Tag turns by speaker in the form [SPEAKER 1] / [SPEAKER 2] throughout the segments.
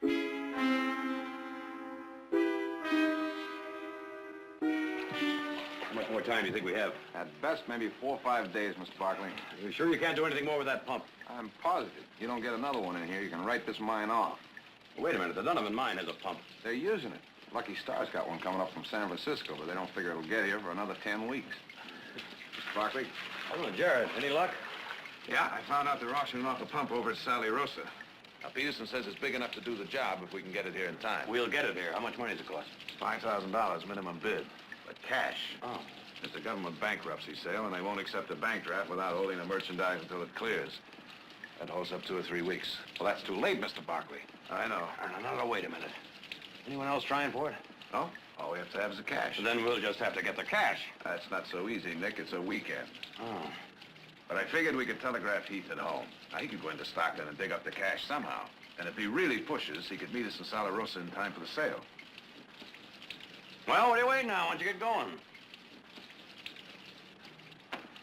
[SPEAKER 1] How much more time do you think we have?
[SPEAKER 2] At best, maybe 4 or 5 days, Mr. Barkley.
[SPEAKER 1] Are you sure you can't do anything more with that pump?
[SPEAKER 2] I'm positive. You don't get another one in here, you can write this mine off.
[SPEAKER 1] Wait a minute, the Donovan mine has a pump.
[SPEAKER 2] They're using it. Lucky Star's got one coming up from San Francisco, but they don't figure it'll get here for another 10 weeks. Mr. Barkley?
[SPEAKER 1] Hello, Jared. Any luck?
[SPEAKER 2] Yeah, I found out they're auctioning off a pump over at Sally Rosa. Now, Peterson says it's big enough to do the job if we can get it here in time.
[SPEAKER 1] We'll get it here. How much money does it cost?
[SPEAKER 2] $5,000 minimum bid, but cash.
[SPEAKER 1] Oh.
[SPEAKER 2] It's a government bankruptcy sale, and they won't accept a bank draft without holding the merchandise until it clears. That holds up 2 or 3 weeks. Well, that's too late, Mr. Barkley. I know.
[SPEAKER 1] No, wait a minute. Anyone else trying for it?
[SPEAKER 2] No? All we have to have is the cash.
[SPEAKER 1] So then we'll just have to get the cash.
[SPEAKER 2] That's not so easy, Nick. It's a weekend.
[SPEAKER 1] Oh.
[SPEAKER 2] But I figured we could telegraph Heath at home. Now, he could go into Stockton and dig up the cash somehow. And if he really pushes, he could meet us in Sala Rosa in time for the sale.
[SPEAKER 1] Well, what are you waiting now? Why don't you get going?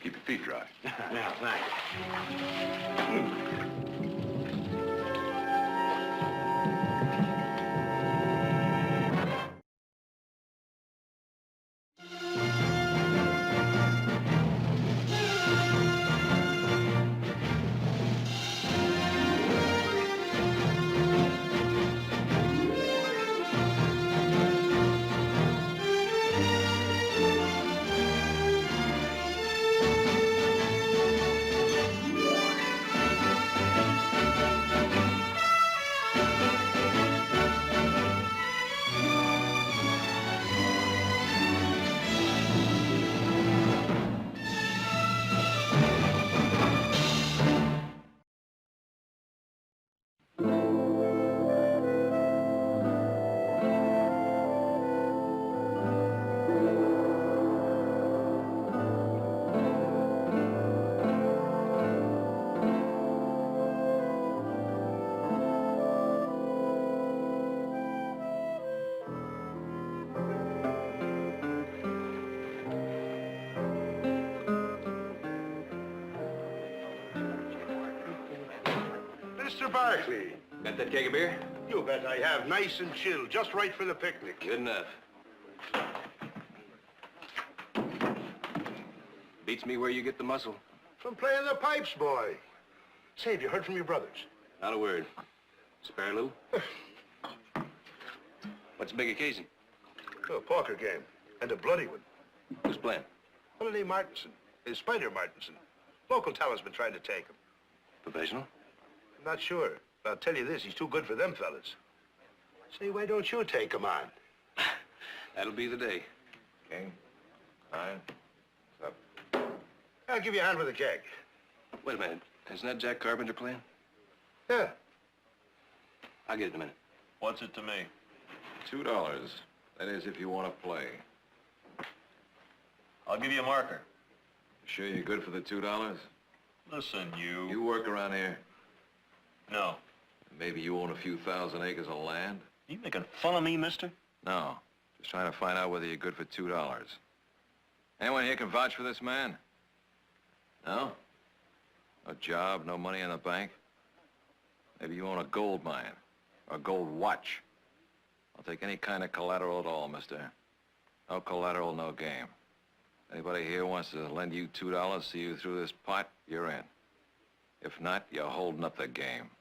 [SPEAKER 2] Keep your feet dry.
[SPEAKER 1] Yeah, thanks.
[SPEAKER 3] Mr. Barkley.
[SPEAKER 1] Got that keg of beer?
[SPEAKER 3] You bet I have. Nice and chilled, just right for the picnic.
[SPEAKER 1] Good enough. Beats me where you get the muscle.
[SPEAKER 3] From playing the pipes, boy. Say, have you heard from your brothers?
[SPEAKER 1] Not a word. Spare a little? What's the big occasion?
[SPEAKER 3] Oh, a poker game. And a bloody one.
[SPEAKER 1] Who's playing?
[SPEAKER 3] Holiday Martinson. Spider Martinson. Local talent's been trying to take him.
[SPEAKER 1] Professional?
[SPEAKER 3] I'm not sure. But I'll tell you this, he's too good for them fellas. Say, why don't you take him on?
[SPEAKER 1] That'll be the day.
[SPEAKER 2] King, 9, up.
[SPEAKER 3] I'll give you a hand with the keg.
[SPEAKER 1] Wait a minute. Isn't that Jack Carpenter playing?
[SPEAKER 3] Yeah.
[SPEAKER 1] I'll get it in a minute.
[SPEAKER 4] What's it to me?
[SPEAKER 2] $2. That is, if you want to play.
[SPEAKER 4] I'll give you a marker.
[SPEAKER 2] Sure you're good for the $2?
[SPEAKER 4] Listen, you...
[SPEAKER 2] You work around here?
[SPEAKER 4] No.
[SPEAKER 2] Maybe you own a few thousand acres of land?
[SPEAKER 4] You making fun of me, mister?
[SPEAKER 2] No. Just trying to find out whether you're good for $2. Anyone here can vouch for this man? No? No job, no money in the bank? Maybe you own a gold mine or a gold watch. I'll take any kind of collateral at all, mister. No collateral, no game. Anybody here wants to lend you $2, see you through this pot, you're in. If not, you're holding up the game.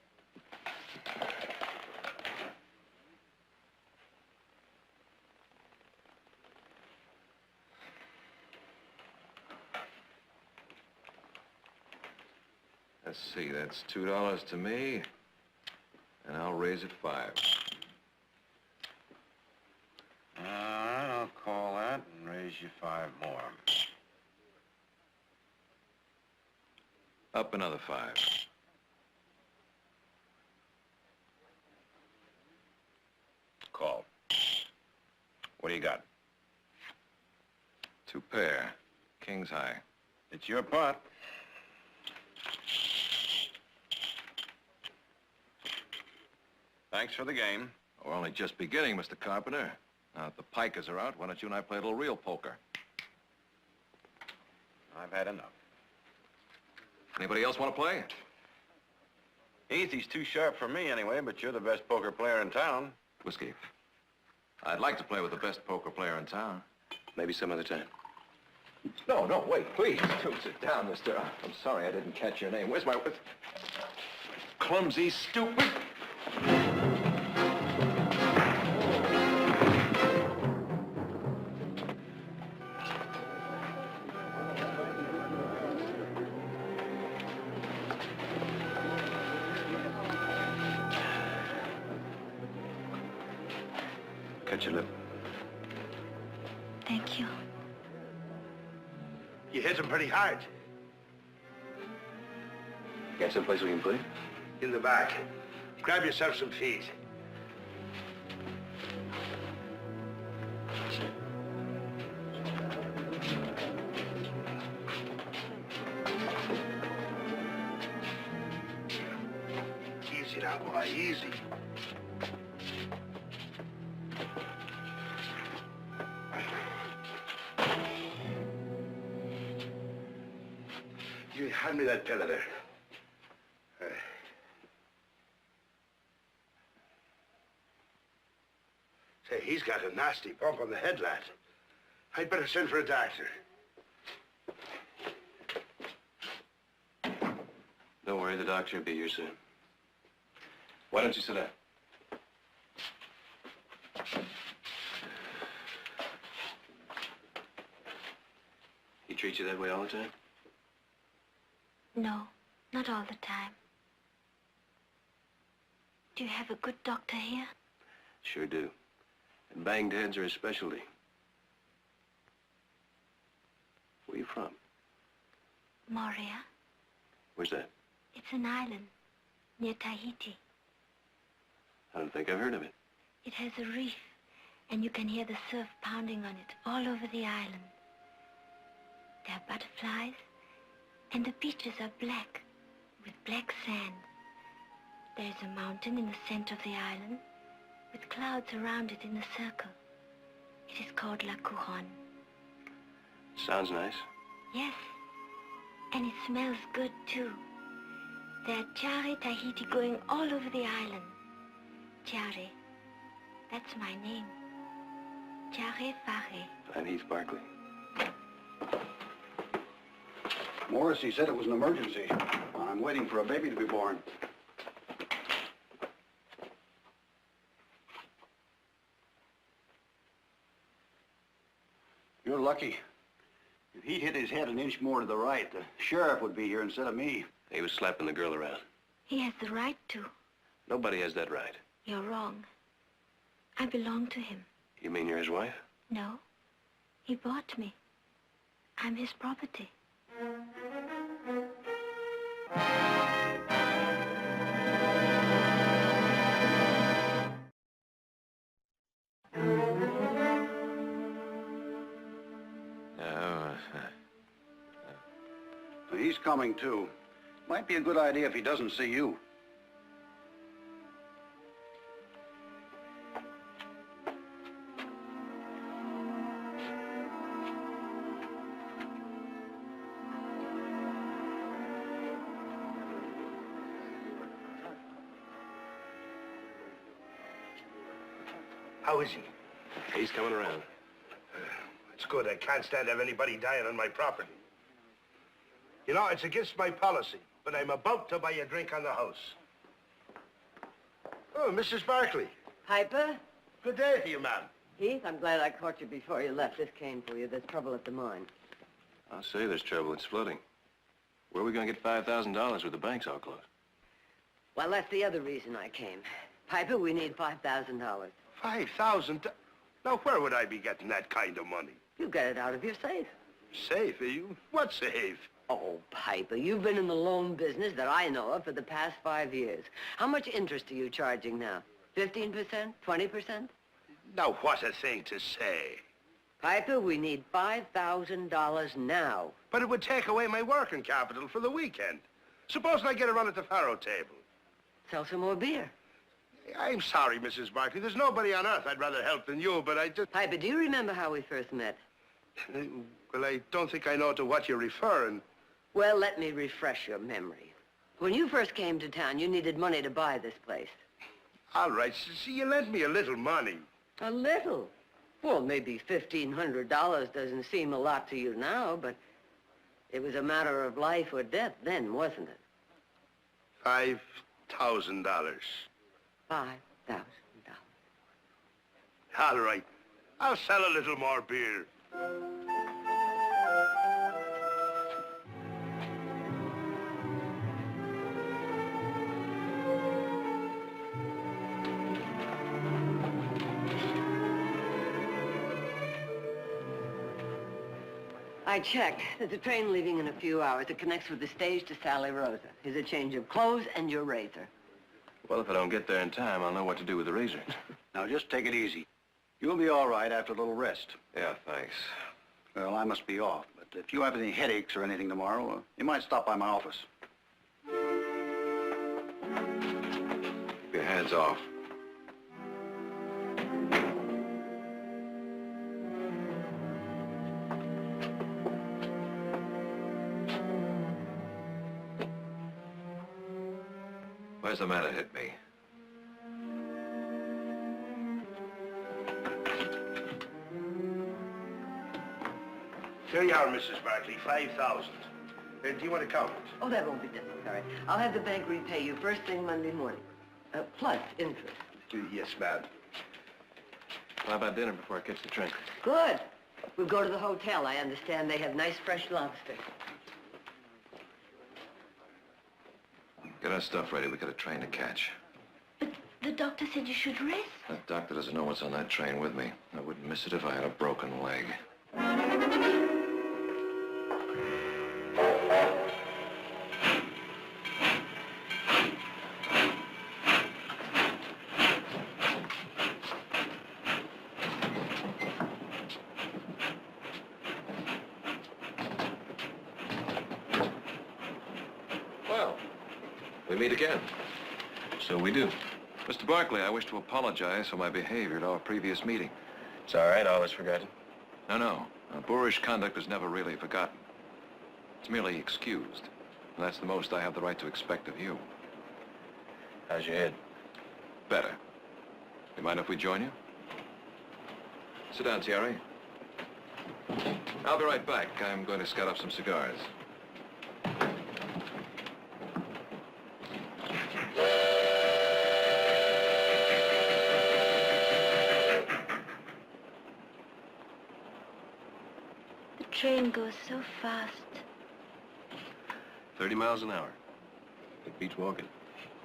[SPEAKER 2] Let's see, that's $2 to me, and I'll raise it 5.
[SPEAKER 3] All right, I'll call that and raise you 5 more.
[SPEAKER 2] Up another 5.
[SPEAKER 3] Call. What do you got?
[SPEAKER 2] 2 pair, king's high.
[SPEAKER 3] It's your pot. Thanks for the game.
[SPEAKER 2] We're only just beginning, Mr. Carpenter. Now that the pikers are out, why don't you and I play a little real poker?
[SPEAKER 3] I've had enough.
[SPEAKER 2] Anybody else want to play?
[SPEAKER 3] He's too sharp for me anyway, but you're the best poker player in town.
[SPEAKER 2] Whiskey. I'd like to play with the best poker player in town.
[SPEAKER 1] Maybe some other time.
[SPEAKER 2] No, wait, please. Do sit down, mister. I'm sorry I didn't catch your name. Where's my...
[SPEAKER 1] Clumsy, stupid. Cut your lip.
[SPEAKER 5] Thank you.
[SPEAKER 3] You hit him pretty hard.
[SPEAKER 1] Got someplace we can play?
[SPEAKER 3] In the back. Grab yourself some feet. Easy now, boy, easy. You hand me that pillow there. Say, he's got a nasty bump on the head, lad. I'd better send for a doctor.
[SPEAKER 1] Don't worry, the doctor will be here soon. Why don't you sit down? He treats you that way all the time?
[SPEAKER 5] No, not all the time. Do you have a good doctor here?
[SPEAKER 1] Sure do. And banged heads are his specialty. Where you from?
[SPEAKER 5] Moria.
[SPEAKER 1] Where's that?
[SPEAKER 5] It's an island near Tahiti.
[SPEAKER 1] I don't think I've heard of it.
[SPEAKER 5] It has a reef, and you can hear the surf pounding on it all over the island. There are butterflies, and the beaches are black, with black sand. There is a mountain in the center of the island, with clouds around it in a circle. It is called La Couronne.
[SPEAKER 1] Sounds nice.
[SPEAKER 5] Yes, and it smells good, too. There are Tiare Tahiti going all over the island. Tiare, that's my name. Tiare Fare.
[SPEAKER 1] I'm Heath Barkley.
[SPEAKER 6] Morrissey said it was an emergency. I'm waiting for a baby to be born. You're lucky. If he'd hit his head an inch more to the right, the sheriff would be here instead of me.
[SPEAKER 1] He was slapping the girl around.
[SPEAKER 5] He has the right to.
[SPEAKER 1] Nobody has that right.
[SPEAKER 5] You're wrong. I belong to him.
[SPEAKER 1] You mean you're his wife?
[SPEAKER 5] No, he bought me. I'm his property.
[SPEAKER 6] He's coming, too. Might be a good idea if he doesn't see you.
[SPEAKER 3] How is he?
[SPEAKER 1] He's coming around.
[SPEAKER 3] It's good. I can't stand to have anybody dying on my property. You know, it's against my policy, but I'm about to buy a drink on the house. Oh, Mrs. Barkley.
[SPEAKER 7] Piper?
[SPEAKER 3] Good day to you, ma'am.
[SPEAKER 7] Heath, I'm glad I caught you before you left. This came for you. There's trouble at the mine.
[SPEAKER 1] I'll say there's trouble. It's flooding. Where are we going to get $5,000 with the banks all closed?
[SPEAKER 7] Well, that's the other reason I came. Piper, we need $5,000.
[SPEAKER 3] $5,000? Now, where would I be getting that kind of money?
[SPEAKER 7] You get it out of your safe.
[SPEAKER 3] Safe, are you? What safe?
[SPEAKER 7] Oh, Piper, you've been in the loan business that I know of for the past 5 years. How much interest are you charging now? 15%? 20%?
[SPEAKER 3] Now, what a thing to say.
[SPEAKER 7] Piper, we need $5,000 now.
[SPEAKER 3] But it would take away my working capital for the weekend. Supposing I get a run at the faro table.
[SPEAKER 7] Sell some more beer.
[SPEAKER 3] I'm sorry, Mrs. Barkley. There's nobody on earth I'd rather help than you, but I just...
[SPEAKER 7] Piper, do you remember how we first met?
[SPEAKER 3] Well, I don't think I know to what you're referring.
[SPEAKER 7] Well, let me refresh your memory. When you first came to town, you needed money to buy this place.
[SPEAKER 3] All right, see, you lent me a little money.
[SPEAKER 7] A little? Well, maybe $1,500 doesn't seem a lot to you now, but it was a matter of life or death then, wasn't it?
[SPEAKER 3] $5,000.
[SPEAKER 7] $5,000.
[SPEAKER 3] All right. I'll sell a little more beer.
[SPEAKER 7] I checked. There's a train leaving in a few hours. It connects with the stage to Sally Rosa. Here's a change of clothes and your razor.
[SPEAKER 1] Well, if I don't get there in time, I'll know what to do with the razor.
[SPEAKER 6] Now, just take it easy. You'll be all right after a little rest.
[SPEAKER 2] Yeah, thanks.
[SPEAKER 6] Well, I must be off, but if you have any headaches or anything tomorrow, you might stop by my office.
[SPEAKER 2] Keep your hands off. Where's the man that hit me?
[SPEAKER 3] Here you are, Mrs. Barkley, 5,000. Do you want to count it?
[SPEAKER 7] Oh, that won't be necessary. I'll have the bank repay you first thing Monday morning. Plus interest.
[SPEAKER 3] Yes, ma'am.
[SPEAKER 1] How about dinner before I catch the train?
[SPEAKER 7] Good. We'll go to the hotel. I understand they have nice fresh lobster.
[SPEAKER 2] Get our stuff ready. We got a train to catch.
[SPEAKER 5] But the doctor said you should rest.
[SPEAKER 2] That doctor doesn't know what's on that train with me. I wouldn't miss it if I had a broken leg. Well, we meet again.
[SPEAKER 1] So we do.
[SPEAKER 2] Mr. Barkley, I wish to apologize for my behavior at our previous meeting.
[SPEAKER 1] It's all right, all is forgotten.
[SPEAKER 2] No. Boorish conduct is never really forgotten. It's merely excused. And that's the most I have the right to expect of you.
[SPEAKER 1] How's your head?
[SPEAKER 2] Better. You mind if we join you? Sit down, Thierry. I'll be right back. I'm going to scout up some cigars.
[SPEAKER 5] The train goes so fast.
[SPEAKER 1] 30 miles an hour. It beats walking.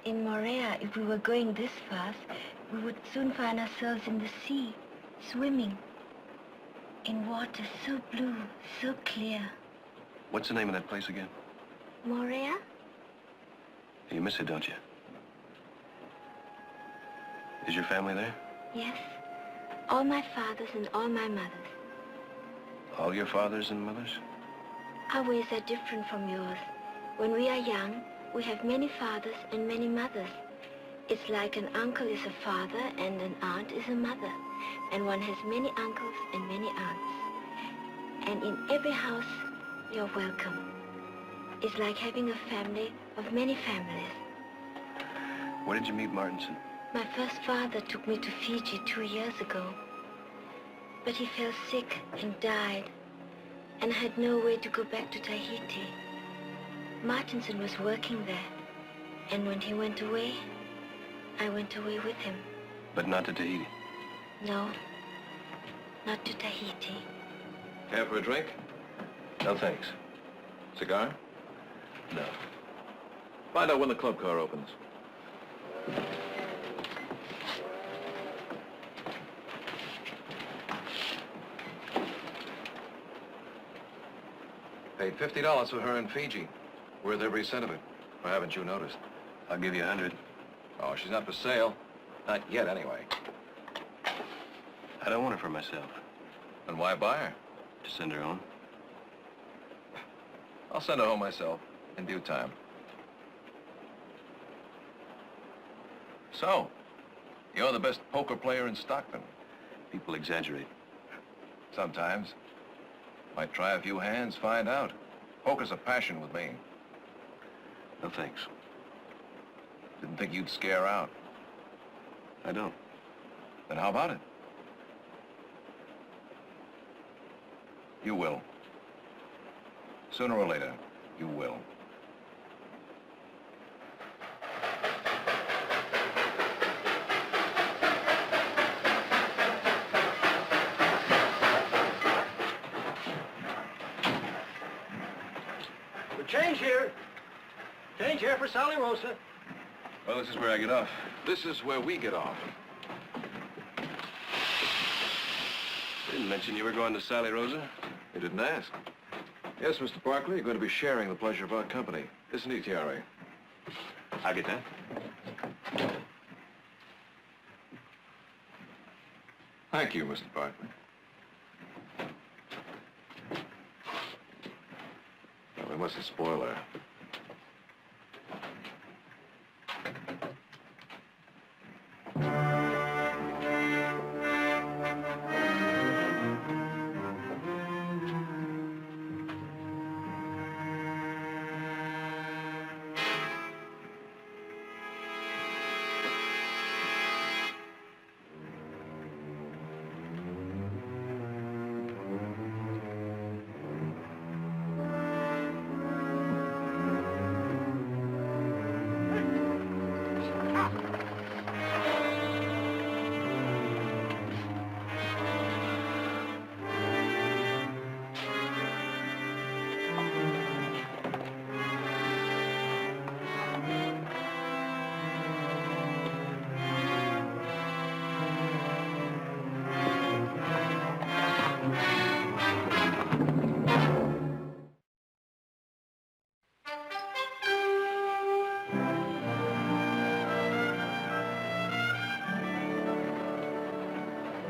[SPEAKER 5] In Morea, if we were going this fast, we would soon find ourselves in the sea, swimming. In water so blue, so clear.
[SPEAKER 1] What's the name of that place again?
[SPEAKER 5] Morea?
[SPEAKER 1] You miss it, don't you? Is your family there?
[SPEAKER 5] Yes. All my fathers and all my mothers.
[SPEAKER 1] All your fathers and mothers?
[SPEAKER 5] Our ways are different from yours. When we are young, we have many fathers and many mothers. It's like an uncle is a father and an aunt is a mother. And one has many uncles and many aunts. And in every house, you're welcome. It's like having a family of many families.
[SPEAKER 1] Where did you meet Martinson?
[SPEAKER 5] My first father took me to Fiji 2 years ago. But he fell sick and died. And I had no way to go back to Tahiti. Martinson was working there. And when he went away, I went away with him.
[SPEAKER 1] But not to Tahiti.
[SPEAKER 5] No, not to Tahiti.
[SPEAKER 2] Care for a drink?
[SPEAKER 1] No, thanks.
[SPEAKER 2] Cigar?
[SPEAKER 1] No.
[SPEAKER 2] Find out when the club car opens. Paid $50 for her in Fiji. Worth every cent of it. Or haven't you noticed?
[SPEAKER 1] I'll give you 100.
[SPEAKER 2] Oh, she's not for sale. Not yet, anyway.
[SPEAKER 1] I don't want her for myself.
[SPEAKER 2] Then why buy her?
[SPEAKER 1] To send her home.
[SPEAKER 2] I'll send her home myself, in due time. So, you're the best poker player in Stockton.
[SPEAKER 1] People exaggerate.
[SPEAKER 2] Sometimes. Might try a few hands, find out. Poker's a passion with me.
[SPEAKER 1] No, thanks.
[SPEAKER 2] Didn't think you'd scare out.
[SPEAKER 1] I don't.
[SPEAKER 2] Then how about it? You will. Sooner or later, you will.
[SPEAKER 6] Change here. Change here for Sally Rosa.
[SPEAKER 2] Well, this is where I get off. This is where we get off.
[SPEAKER 1] Didn't mention you were going to Sally Rosa.
[SPEAKER 2] You didn't ask. Yes, Mr. Barkley, you're going to be sharing the pleasure of our company. Isn't he, Thierry?
[SPEAKER 1] I'll get that.
[SPEAKER 2] Thank you, Mr. Barkley. Well, we mustn't spoil her.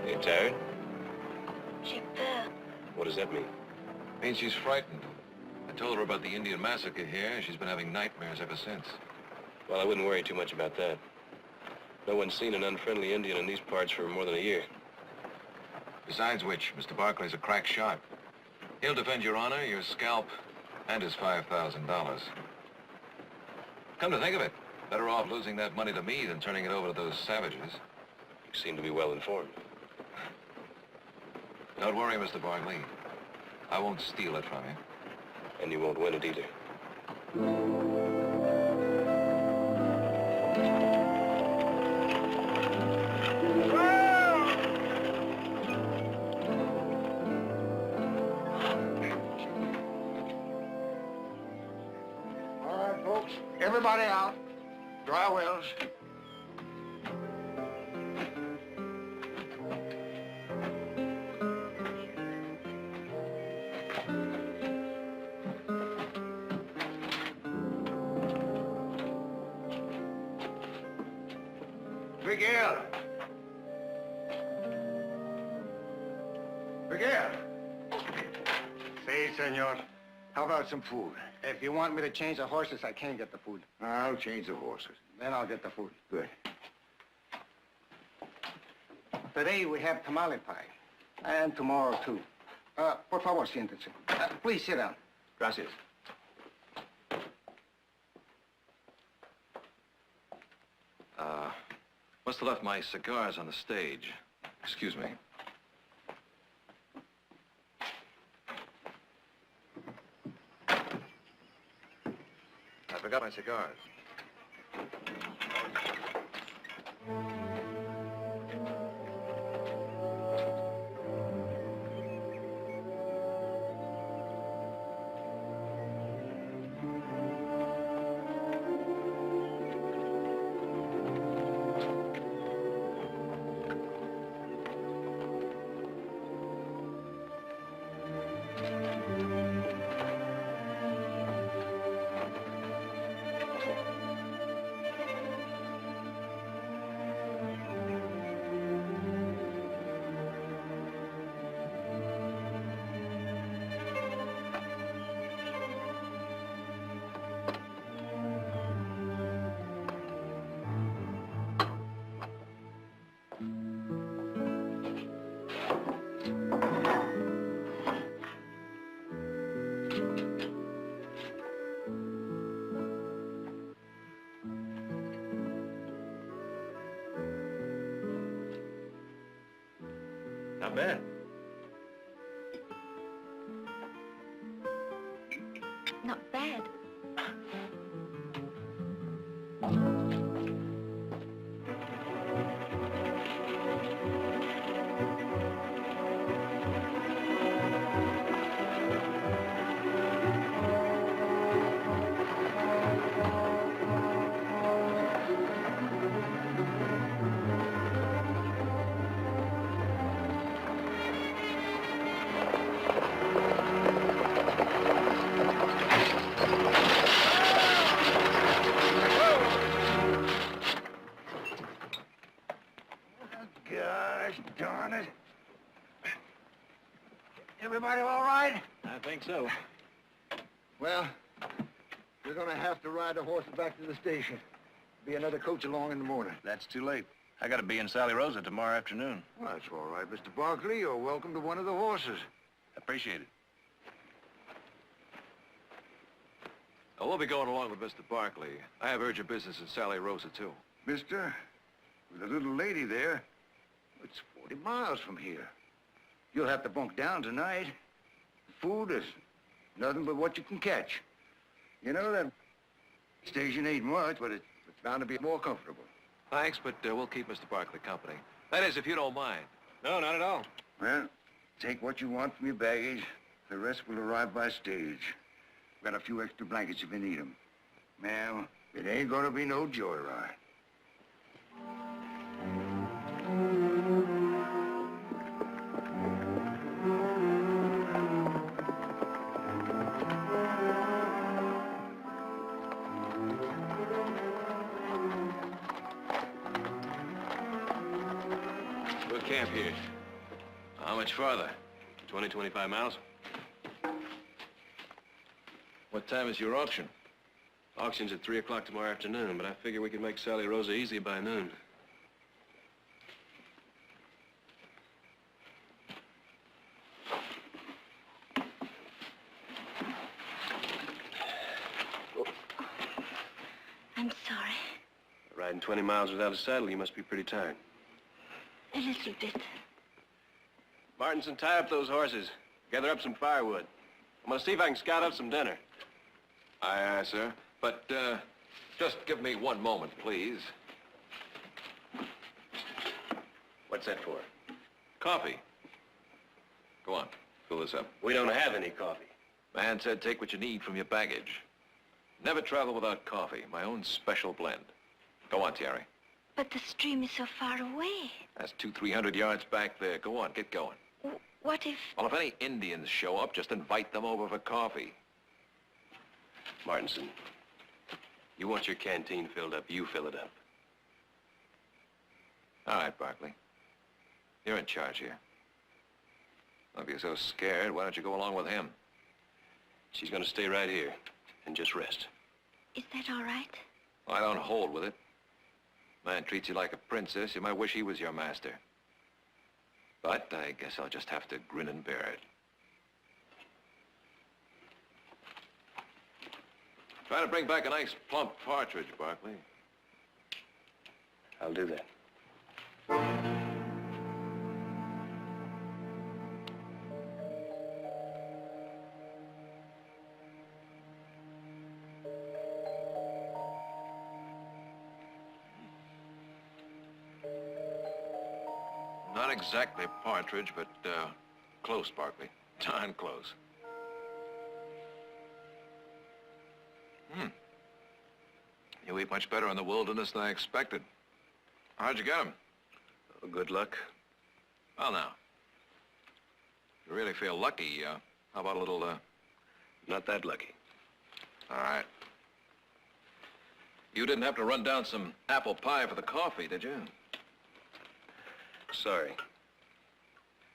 [SPEAKER 1] You tired?
[SPEAKER 5] J'ai peur.
[SPEAKER 1] What does that mean?
[SPEAKER 2] Means she's frightened. I told her about the Indian massacre here, and she's been having nightmares ever since.
[SPEAKER 1] Well, I wouldn't worry too much about that. No one's seen an unfriendly Indian in these parts for more than a year.
[SPEAKER 2] Besides which, Mr. Barkley's a crack shot. He'll defend your honor, your scalp, and his $5,000. Come to think of it, better off losing that money to me than turning it over to those savages.
[SPEAKER 1] You seem to be well informed.
[SPEAKER 2] Don't worry, Mr. Barkley. I won't steal it from you.
[SPEAKER 1] And you won't win it either.
[SPEAKER 6] All right, folks. Everybody out. Dry wells. Miguel. Miguel.
[SPEAKER 8] Say, senor, how about some food? If you want me to change the horses, I can get the food.
[SPEAKER 6] I'll change the horses.
[SPEAKER 8] Then I'll get the food.
[SPEAKER 6] Good.
[SPEAKER 8] Today we have tamale pie. And tomorrow, too. Por favor, siéntese. Please sit down.
[SPEAKER 1] Gracias.
[SPEAKER 2] Must have left my cigars on the stage. Excuse me. I forgot my cigars.
[SPEAKER 1] Not bad.
[SPEAKER 5] Not bad.
[SPEAKER 6] Gosh darn it. Everybody all right?
[SPEAKER 1] I think so.
[SPEAKER 8] Well, we're gonna have to ride the horses back to the station. Be another coach along in the morning.
[SPEAKER 1] That's too late. I gotta be in Sally Rosa tomorrow afternoon.
[SPEAKER 8] Well, that's all right, Mr. Barkley. You're welcome to one of the horses.
[SPEAKER 1] Appreciate it.
[SPEAKER 2] Oh, we'll be going along with Mr. Barkley. I have urgent business in Sally Rosa, too.
[SPEAKER 6] Mister, with a little lady there, it's 40 miles from here. You'll have to bunk down tonight. Food is nothing but what you can catch. You know, that station ain't much, but it's bound to be more comfortable.
[SPEAKER 2] Thanks, but we'll keep Mr. Barkley company. That is, if you don't mind.
[SPEAKER 1] No, not at all.
[SPEAKER 6] Well, take what you want from your baggage. The rest will arrive by stage. Got a few extra blankets if you need them. Ma'am, it ain't gonna be no joyride.
[SPEAKER 2] We'll camp here. How much farther?
[SPEAKER 1] 20, 25 miles.
[SPEAKER 2] What time is your auction?
[SPEAKER 1] Auction's at 3 o'clock tomorrow afternoon, but I figure we can make Sally Rosa easy by noon.
[SPEAKER 5] I'm sorry.
[SPEAKER 1] Riding 20 miles without a saddle, you must be pretty tired.
[SPEAKER 5] A little bit.
[SPEAKER 1] Martinson, tie up those horses. Gather up some firewood. I'm gonna see if I can scout up some dinner.
[SPEAKER 2] Aye, aye, sir. But, just give me one moment, please.
[SPEAKER 1] What's that for?
[SPEAKER 2] Coffee. Go on, fill this up.
[SPEAKER 1] We don't have any coffee.
[SPEAKER 2] Man said take what you need from your baggage. Never travel without coffee, my own special blend. Go on, Thierry.
[SPEAKER 5] But the stream is so far away.
[SPEAKER 2] That's 200-300 yards back there. Go on, get going.
[SPEAKER 5] What if...
[SPEAKER 2] Well, if any Indians show up, just invite them over for coffee.
[SPEAKER 1] Martinson, you want your canteen filled up, you fill it up.
[SPEAKER 2] All right, Barkley. You're in charge here. Well, if you're so scared, why don't you go along with him?
[SPEAKER 1] She's gonna stay right here and just rest.
[SPEAKER 5] Is that all right?
[SPEAKER 2] Well, I don't hold with it. Man treats you like a princess, you might wish he was your master. But I guess I'll just have to grin and bear it. Try to bring back a nice plump partridge, Barkley.
[SPEAKER 1] I'll do that.
[SPEAKER 2] Not exactly partridge, but, close, Barkley. Darn close. You eat much better in the wilderness than I expected. How'd you get 'em?
[SPEAKER 1] Oh, good luck.
[SPEAKER 2] Well, now. If you really feel lucky, how about a little,
[SPEAKER 1] Not that lucky.
[SPEAKER 2] All right. You didn't have to run down some apple pie for the coffee, did you?
[SPEAKER 1] Sorry.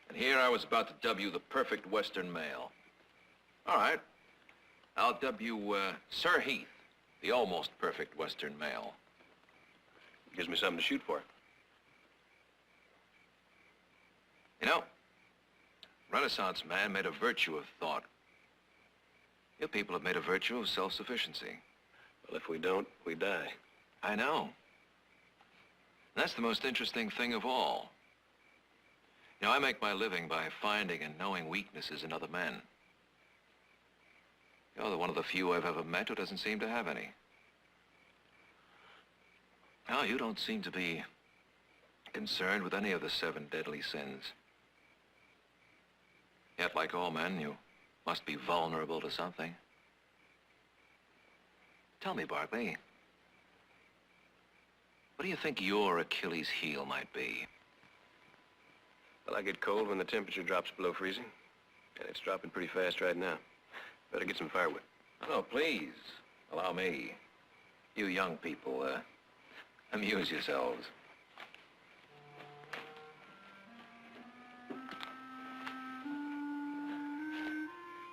[SPEAKER 2] And here I was about to dub you the perfect Western male. All right. I'll dub you, Sir Heath, the almost perfect Western male.
[SPEAKER 1] Gives me something to shoot for.
[SPEAKER 2] You know, Renaissance man made a virtue of thought. You people have made a virtue of self-sufficiency.
[SPEAKER 1] Well, if we don't, we die.
[SPEAKER 2] I know. That's the most interesting thing of all. You know, I make my living by finding and knowing weaknesses in other men. You're one of the few I've ever met who doesn't seem to have any. Now, you don't seem to be concerned with any of the 7 deadly sins. Yet, like all men, you must be vulnerable to something. Tell me, Barkley, what do you think your Achilles heel might be?
[SPEAKER 1] Well, I get cold when the temperature drops below freezing. And it's dropping pretty fast right now. Better get some firewood.
[SPEAKER 2] Oh, please, allow me. You young people, amuse yourselves.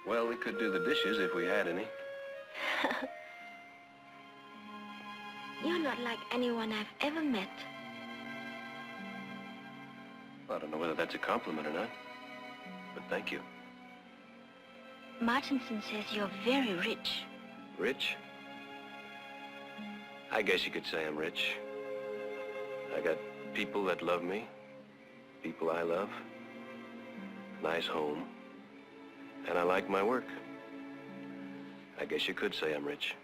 [SPEAKER 1] Well, we could do the dishes if we had any.
[SPEAKER 5] You're not like anyone I've ever met.
[SPEAKER 1] Well, I don't know whether that's a compliment or not. But thank you.
[SPEAKER 5] Martinson says you're very rich.
[SPEAKER 1] Rich? I guess you could say I'm rich. I got people that love me. People I love. Nice home. And I like my work. I guess you could say I'm rich.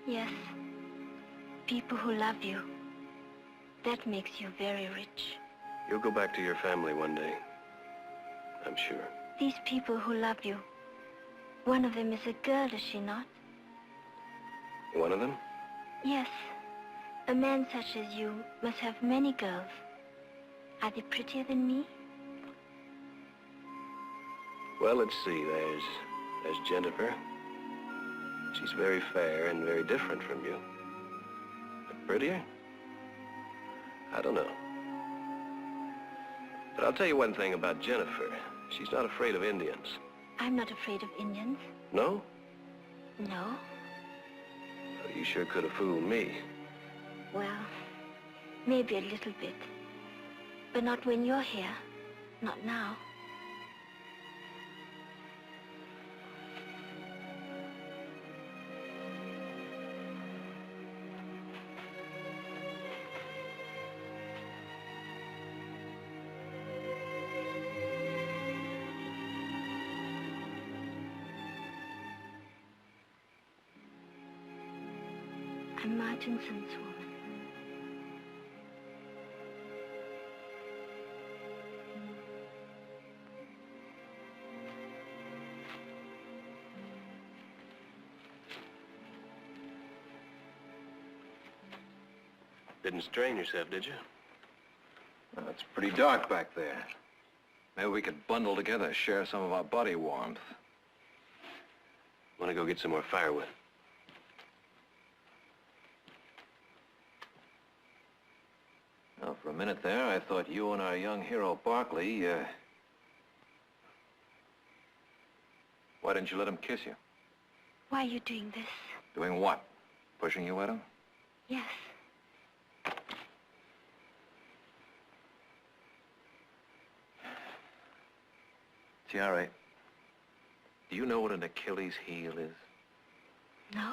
[SPEAKER 5] Yes. People who love you. That makes you very rich.
[SPEAKER 1] You'll go back to your family one day. I'm sure.
[SPEAKER 5] These people who love you. One of them is a girl, is she not?
[SPEAKER 1] One of them?
[SPEAKER 5] Yes. A man such as you must have many girls. Are they prettier than me?
[SPEAKER 1] Well, let's see. There's Jennifer. She's very fair and very different from you. But prettier? I don't know. But I'll tell you one thing about Jennifer. She's not afraid of Indians.
[SPEAKER 5] I'm not afraid of Indians.
[SPEAKER 1] No?
[SPEAKER 5] No?
[SPEAKER 1] Well, you sure could have fooled me.
[SPEAKER 5] Well, maybe a little bit. But not when you're here. Not now. I'm Martinson's woman.
[SPEAKER 1] Didn't strain yourself, did you?
[SPEAKER 2] Well, it's pretty dark back there. Maybe we could bundle together, share some of our body warmth.
[SPEAKER 1] Want to go get some more firewood?
[SPEAKER 2] Well, for a minute there, I thought you and our young hero, Barkley, why didn't you let him kiss you?
[SPEAKER 5] Why are you doing this?
[SPEAKER 2] Doing what? Pushing you at him?
[SPEAKER 5] Yes.
[SPEAKER 2] Tiare, do you know what an Achilles heel is?
[SPEAKER 5] No?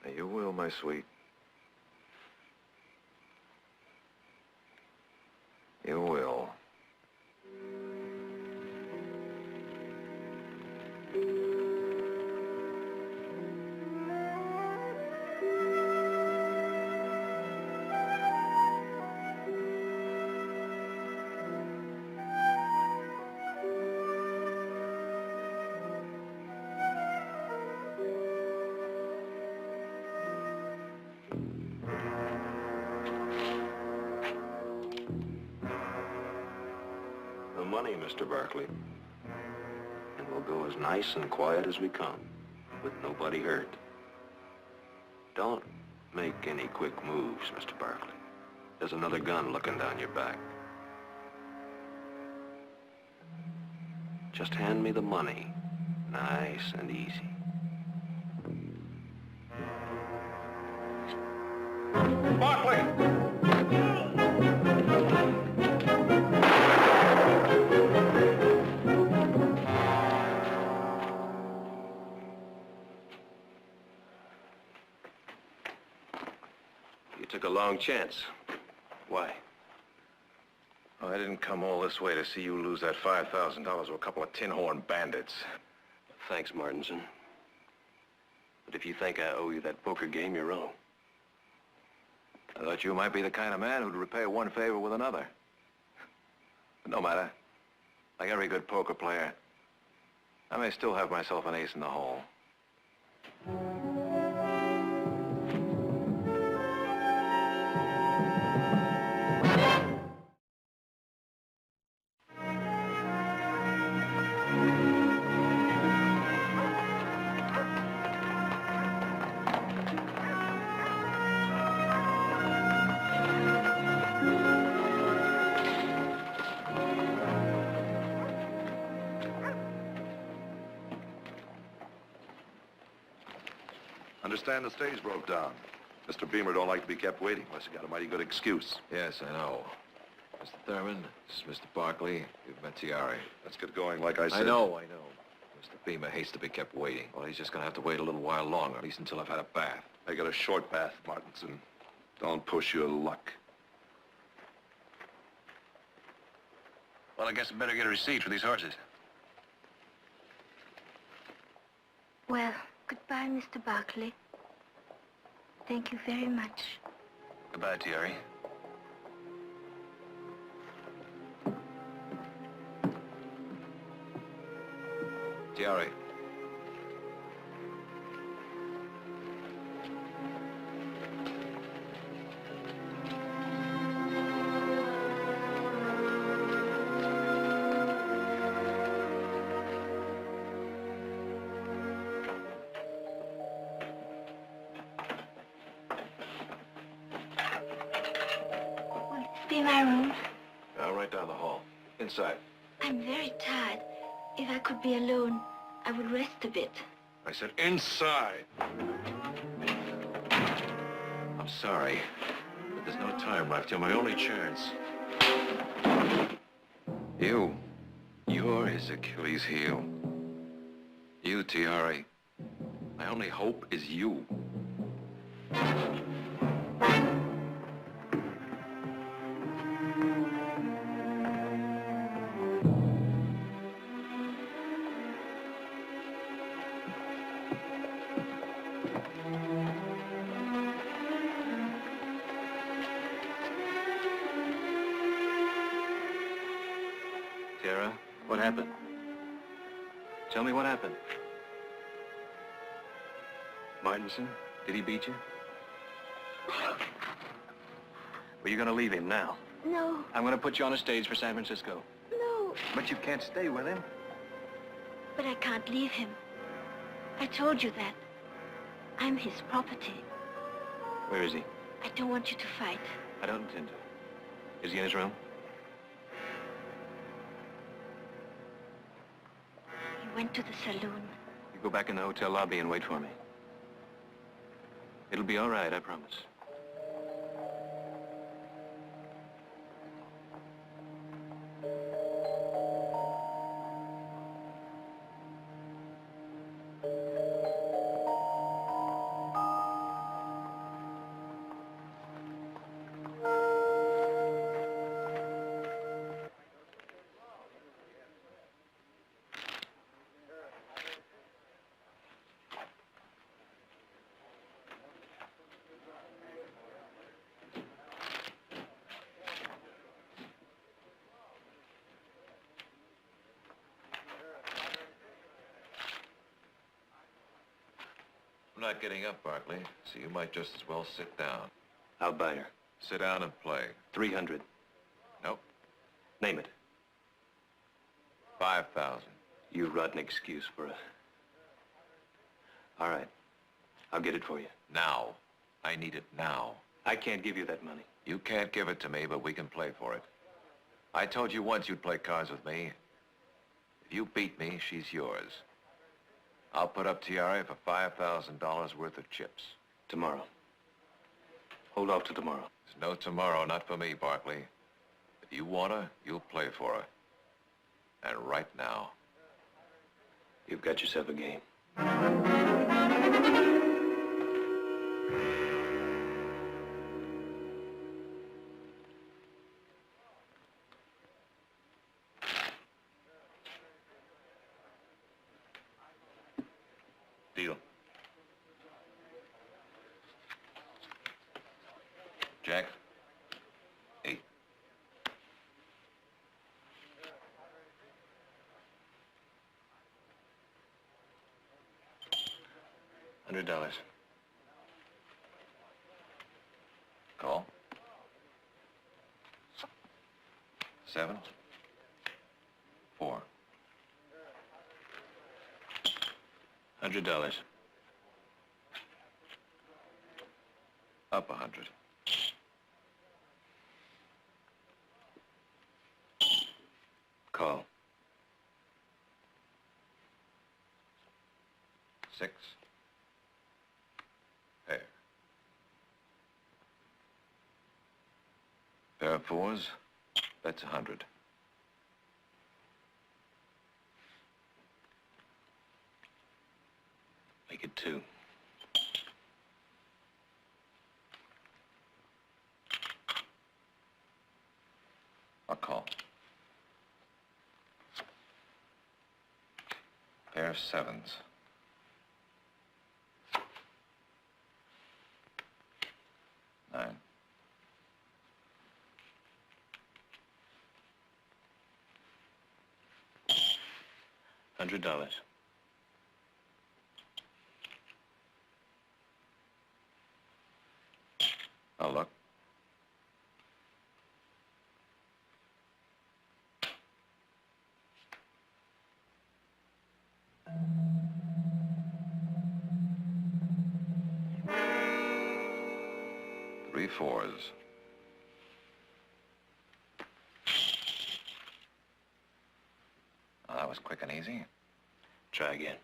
[SPEAKER 2] Now, you will, my sweet. You will.
[SPEAKER 1] The money, Mr. Barkley. And we'll go as nice and quiet as we come, with nobody hurt. Don't make any quick moves, Mr. Barkley. There's another gun looking down your back. Just hand me the money, nice and easy. You took a long chance. Why?
[SPEAKER 2] Oh, I didn't come all this way to see you lose that $5,000 to a couple of tin-horn bandits.
[SPEAKER 4] Thanks, Martinson. But if you think I owe you that poker game, you're wrong.
[SPEAKER 2] I thought you might be the kind of man who'd repay one favor with another. But no matter. Like every good poker player, I may still have myself an ace in the hole.
[SPEAKER 9] Understand the stage broke down. Mr. Beamer don't like to be kept waiting unless you got a mighty good excuse.
[SPEAKER 2] Yes, I know. Mr. Thurman, this is Mr. Barkley. You've met Tiari.
[SPEAKER 9] Let's get going, like I said.
[SPEAKER 2] I know. Mr. Beamer hates to be kept waiting. Well, he's just gonna have to wait a little while longer, at least until I've had a bath.
[SPEAKER 9] I got a short bath, Martinson. Don't push your luck.
[SPEAKER 4] Well, I guess I better get a receipt for these horses.
[SPEAKER 5] Well, goodbye, Mr. Barkley. Thank you very much.
[SPEAKER 4] Goodbye, Tiari.
[SPEAKER 2] Tiari.
[SPEAKER 5] Will this be my room?
[SPEAKER 2] Right down the hall. Inside.
[SPEAKER 5] I'm very tired. If I could be alone, I would rest a bit.
[SPEAKER 2] I said inside. I'm sorry, but there's no time left. You're my only chance. You're his Achilles heel. You, Tiari. My only hope is you.
[SPEAKER 4] Tara, what happened? Tell me what happened. Martinson, did he beat you? Well, you're gonna leave him now.
[SPEAKER 5] No,
[SPEAKER 4] I'm gonna put you on a stage for San Francisco.
[SPEAKER 5] no.
[SPEAKER 4] But you can't stay with him.
[SPEAKER 5] But I can't leave him. I told you that. I'm his property.
[SPEAKER 4] Where is he?
[SPEAKER 5] I don't want you to fight.
[SPEAKER 4] I don't intend to. Is he in his room?
[SPEAKER 5] He went to the saloon.
[SPEAKER 4] You go back in the hotel lobby and wait for me. It'll be all right, I promise.
[SPEAKER 2] I'm not getting up, Barkley, so you might just as well sit down.
[SPEAKER 4] I'll buy her.
[SPEAKER 2] Sit down and play.
[SPEAKER 4] 300.
[SPEAKER 2] Nope.
[SPEAKER 4] Name it.
[SPEAKER 2] 5,000.
[SPEAKER 4] You rotten excuse for a... All right. I'll get it for you.
[SPEAKER 2] Now. I need it now.
[SPEAKER 4] I can't give you that money.
[SPEAKER 2] You can't give it to me, but we can play for it. I told you once you'd play cards with me. If you beat me, she's yours. I'll put up Tiari for $5,000 worth of chips.
[SPEAKER 4] Tomorrow. Hold off till tomorrow.
[SPEAKER 2] There's no tomorrow, not for me, Barkley. If you want her, you'll play for her. And right now.
[SPEAKER 4] You've got yourself a game.
[SPEAKER 1] Deal.
[SPEAKER 2] Jack? 8.
[SPEAKER 1] $100.
[SPEAKER 2] Call. 7. 4.
[SPEAKER 1] $100.
[SPEAKER 2] Up 100.
[SPEAKER 1] Call.
[SPEAKER 2] 6. Pair. Pair of 4s. That's 100.
[SPEAKER 1] Make it 2.
[SPEAKER 2] I'll call. Pair of 7s. 9.
[SPEAKER 1] $100.
[SPEAKER 2] I'll look. Three 4s. Oh, that was quick and easy.
[SPEAKER 1] Try again.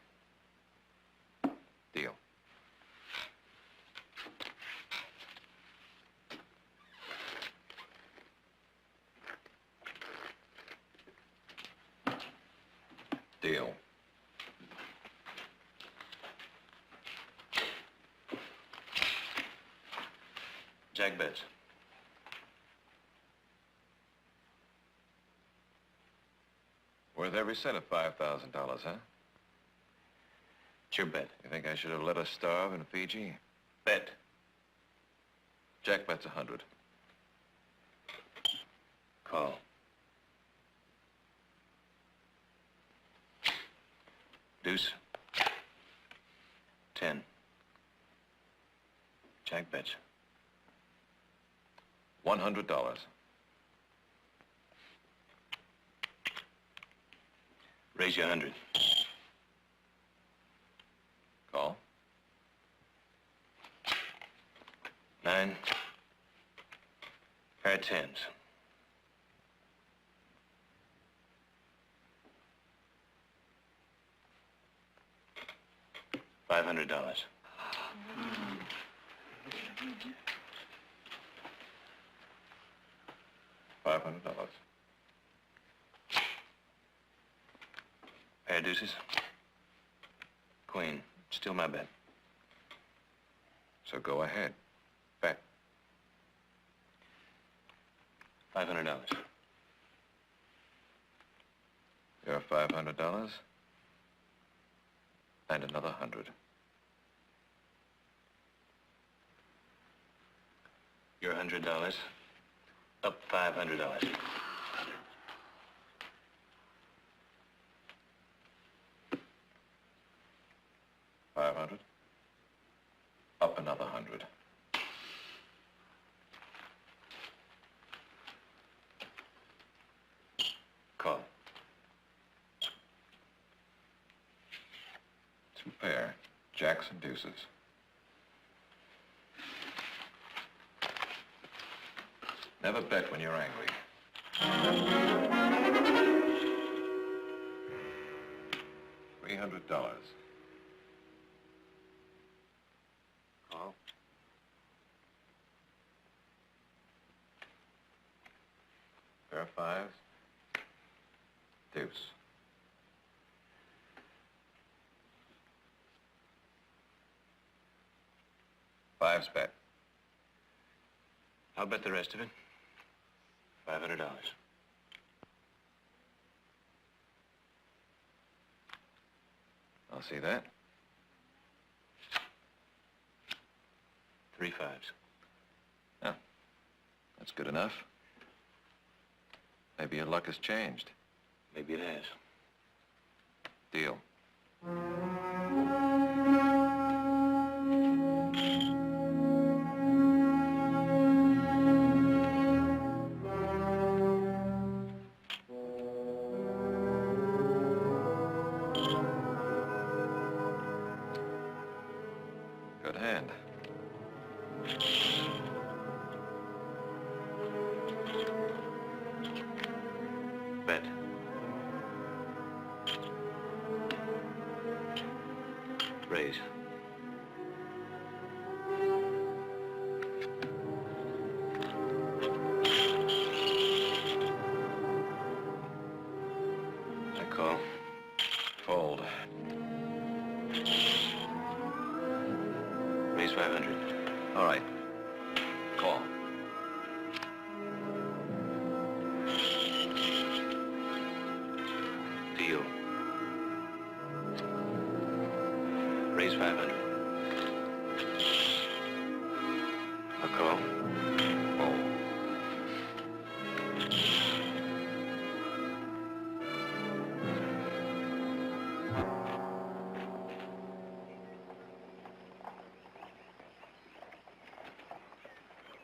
[SPEAKER 2] Deal. Deal.
[SPEAKER 1] Jack bets.
[SPEAKER 2] Worth every cent of $5,000, huh?
[SPEAKER 1] It's your bet.
[SPEAKER 2] You think I should have let us starve in Fiji?
[SPEAKER 1] Bet.
[SPEAKER 2] Jack bets 100.
[SPEAKER 1] Call. Deuce. 10. Jack bets.
[SPEAKER 2] $100.
[SPEAKER 1] Raise you 100.
[SPEAKER 2] Call.
[SPEAKER 1] 9. Pair of 10s. $500.
[SPEAKER 2] $500.
[SPEAKER 1] Pair of deuces. Queen. Still my bet.
[SPEAKER 2] So go ahead. Bet.
[SPEAKER 1] $500.
[SPEAKER 2] Your $500 and another 100.
[SPEAKER 1] Your $100. Up $500.
[SPEAKER 2] $500. Up another 100.
[SPEAKER 1] Call.
[SPEAKER 2] 2 pair. Jacks and deuces. Never bet when you're angry. $300.
[SPEAKER 1] Call.
[SPEAKER 2] Pair of 5s. Deuce. Fives bet.
[SPEAKER 1] I'll bet the rest of it. $500.
[SPEAKER 2] I'll see that.
[SPEAKER 4] 3 5s.
[SPEAKER 2] Oh, that's good enough. Maybe your luck has changed.
[SPEAKER 4] Maybe it has.
[SPEAKER 2] Deal. Good hand.
[SPEAKER 4] Bet. Raise. I call.
[SPEAKER 2] Fold.
[SPEAKER 4] Raise 500.
[SPEAKER 2] All right. Call.
[SPEAKER 4] Deal. Raise 500. I'll call.
[SPEAKER 2] Fold.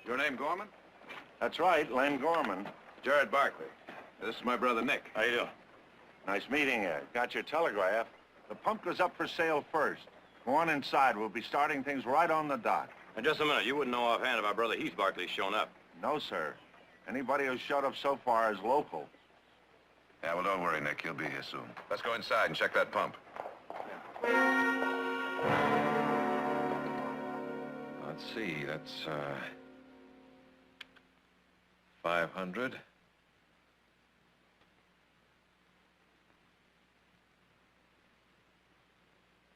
[SPEAKER 9] Your name Gorman?
[SPEAKER 3] That's right, Len Gorman.
[SPEAKER 9] Jared Barkley. This is my brother Nick.
[SPEAKER 3] How you doing? Nice meeting you. Got your telegraph. The pump goes up for sale first. Go on inside. We'll be starting things right on the dot.
[SPEAKER 9] Now, just a minute. You wouldn't know offhand if our brother Heath Barkley's shown up.
[SPEAKER 3] No, sir. Anybody who's showed up so far is local.
[SPEAKER 9] Yeah, well, don't worry, Nick. He'll be here soon. Let's go inside and check that pump.
[SPEAKER 2] Let's see, that's, 500.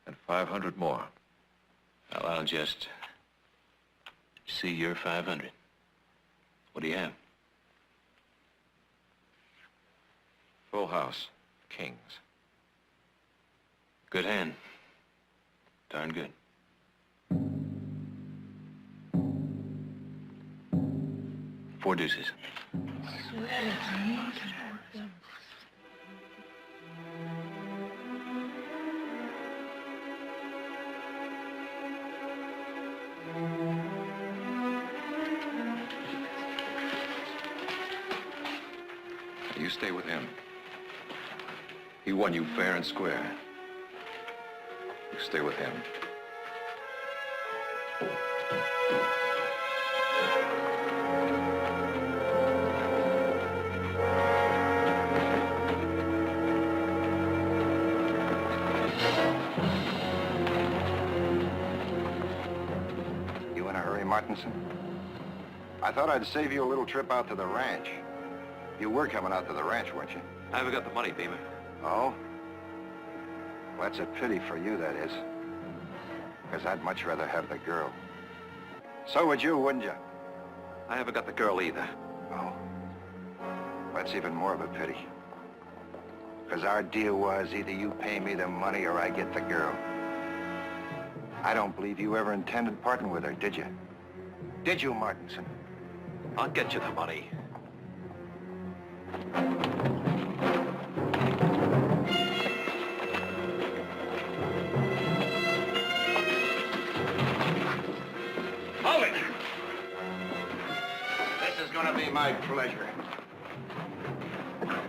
[SPEAKER 2] And 500 more.
[SPEAKER 4] Well, I'll just see your 500. What do you have?
[SPEAKER 2] Full house. Kings.
[SPEAKER 4] Good hand. Darn good. Four deuces.
[SPEAKER 2] You stay with him. He won you fair and square. You stay with him.
[SPEAKER 6] You in a hurry, Martinson? I thought I'd save you a little trip out to the ranch. You were coming out to the ranch, weren't you?
[SPEAKER 4] I haven't got the money, Beamer.
[SPEAKER 6] Oh? Well, that's a pity for you, that is. Because I'd much rather have the girl. So would you, wouldn't you?
[SPEAKER 4] I haven't got the girl either.
[SPEAKER 6] Oh. That's even more of a pity. Because our deal was either you pay me the money or I get the girl. I don't believe you ever intended parting with her, did you? Did you, Martinson?
[SPEAKER 4] I'll get you the money.
[SPEAKER 3] Hold it! This is gonna be my pleasure.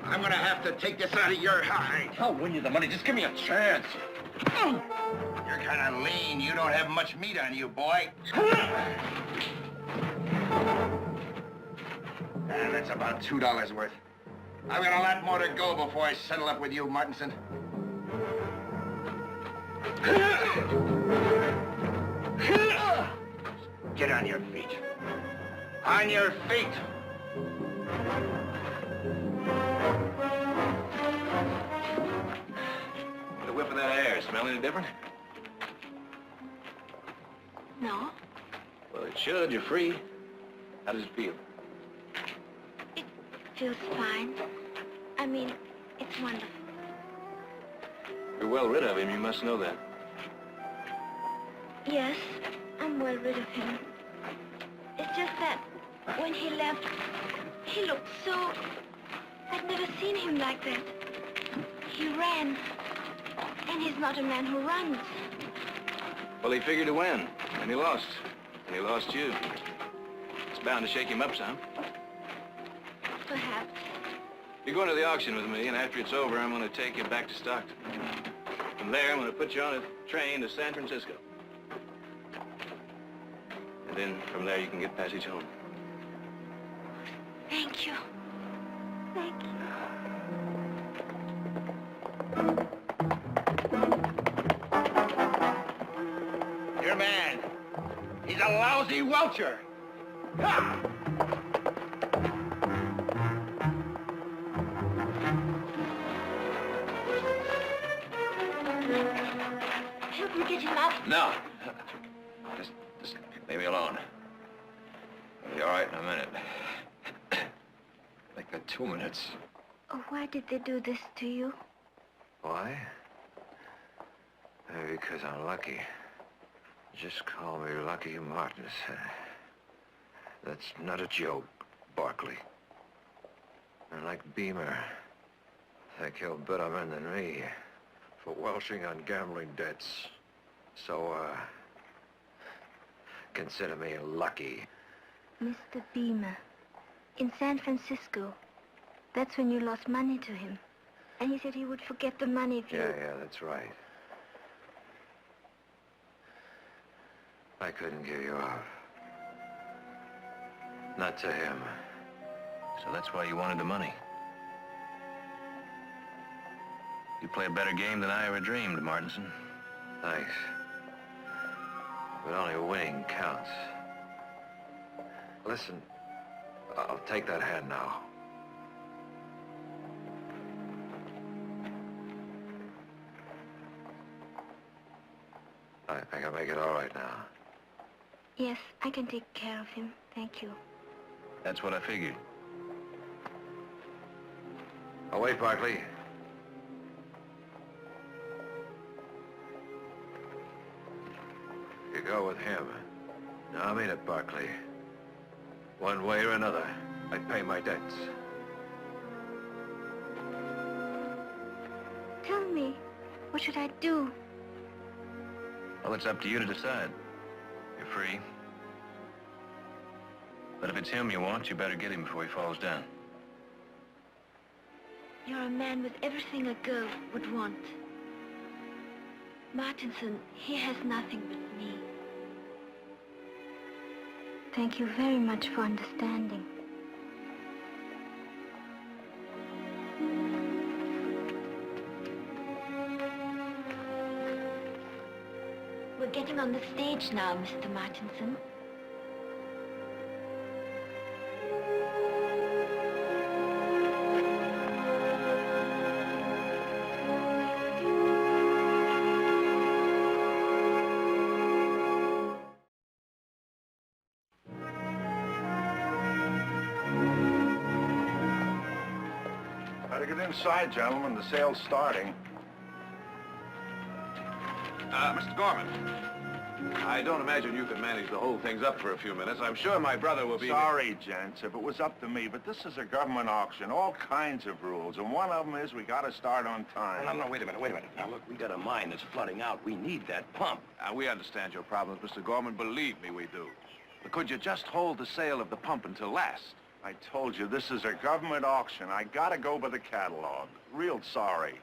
[SPEAKER 3] I'm gonna have to take this out of your hide.
[SPEAKER 8] I'll win you the money. Just give me a chance.
[SPEAKER 3] You're kind of lean. You don't have much meat on you, boy. And that's about $2 worth. I've got a lot more to go before I settle up with you, Martinson. Get on your feet. On your feet!
[SPEAKER 4] The whiff of that air, smell any different?
[SPEAKER 5] No,
[SPEAKER 4] Well, it should. You're free. How does it feel?
[SPEAKER 5] it feels fine. I mean, it's wonderful.
[SPEAKER 4] You're well rid of him. You must know that.
[SPEAKER 5] Yes, I'm well rid of him. just that when he left, he looked so... I'd never seen him like that. He ran. And he's not a man who runs.
[SPEAKER 4] Well, he figured to win, and he lost. And he lost you. It's bound to shake him up some.
[SPEAKER 5] Perhaps.
[SPEAKER 4] You're going to the auction with me, and after it's over, I'm going to take you back to Stockton. From there, I'm going to put you on a train to San Francisco. And then from there, you can get passage home.
[SPEAKER 5] Thank you. Thank you.
[SPEAKER 3] Your man. He's a lousy welcher. Ha!
[SPEAKER 5] Help me get him up.
[SPEAKER 4] No. Just leave me alone. I'll be all right in a minute. Like 2 minutes.
[SPEAKER 5] Oh, why did they do this to you?
[SPEAKER 1] Why? Because I'm lucky. Just call me Lucky Martins. That's not a joke, Barkley. And like Beamer, they killed better men than me for welching on gambling debts. So, consider me lucky.
[SPEAKER 5] Mr. Beamer, in San Francisco, that's when you lost money to him. And he said he would forget the money if you...
[SPEAKER 1] Yeah, that's right. I couldn't give you up. Not to him.
[SPEAKER 4] So that's why you wanted the money. You play a better game than I ever dreamed, Martinson.
[SPEAKER 1] Thanks. But only winning counts. Listen, I'll take that hand now. I can make it all right now.
[SPEAKER 5] Yes, I can take care of him. Thank you.
[SPEAKER 4] That's what I figured.
[SPEAKER 1] Oh, wait, Barkley. You go with him. No, I mean it, Barkley. One way or another, I pay my debts.
[SPEAKER 5] Tell me, what should I do?
[SPEAKER 4] Well, it's up to you to decide. You're free. But if it's him you want, you better get him before he falls down.
[SPEAKER 5] You're a man with everything a girl would want. Martinson, he has nothing but me. Thank you very much for understanding. We're getting on the stage now, Mr. Martinson.
[SPEAKER 3] Better get inside, gentlemen. The sale's starting.
[SPEAKER 9] Mr. Gorman, I don't imagine you can manage to hold things up for a few minutes. I'm sure my brother will be...
[SPEAKER 3] Sorry, gents, if it was up to me, but this is a government auction. All kinds of rules, and one of them is we gotta start on time.
[SPEAKER 4] No, wait a minute. Now, look, we got a mine that's flooding out. We need that pump.
[SPEAKER 9] We understand your problems, Mr. Gorman. Believe me, we do. But could you just hold the sale of the pump until last?
[SPEAKER 3] I told you, this is a government auction. I gotta go by the catalog. Real sorry.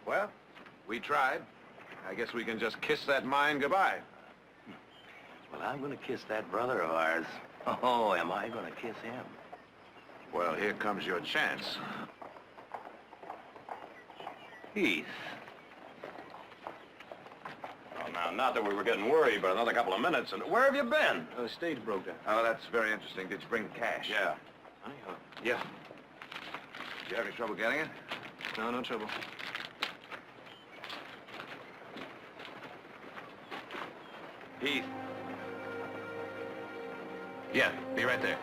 [SPEAKER 9] Well, we tried. I guess we can just kiss that mine goodbye.
[SPEAKER 4] Well, I'm gonna kiss that brother of ours. Oh, am I gonna kiss him?
[SPEAKER 9] Well, here comes your chance.
[SPEAKER 4] Heath.
[SPEAKER 9] Well, now, not that we were getting worried, but another couple of minutes, and where have you been?
[SPEAKER 4] The stage broke down.
[SPEAKER 9] Oh, that's very interesting. Did you bring cash? Yeah.
[SPEAKER 4] Yeah.
[SPEAKER 9] Did you have any trouble getting it?
[SPEAKER 4] No trouble.
[SPEAKER 9] Heath.
[SPEAKER 4] Yeah, be right there.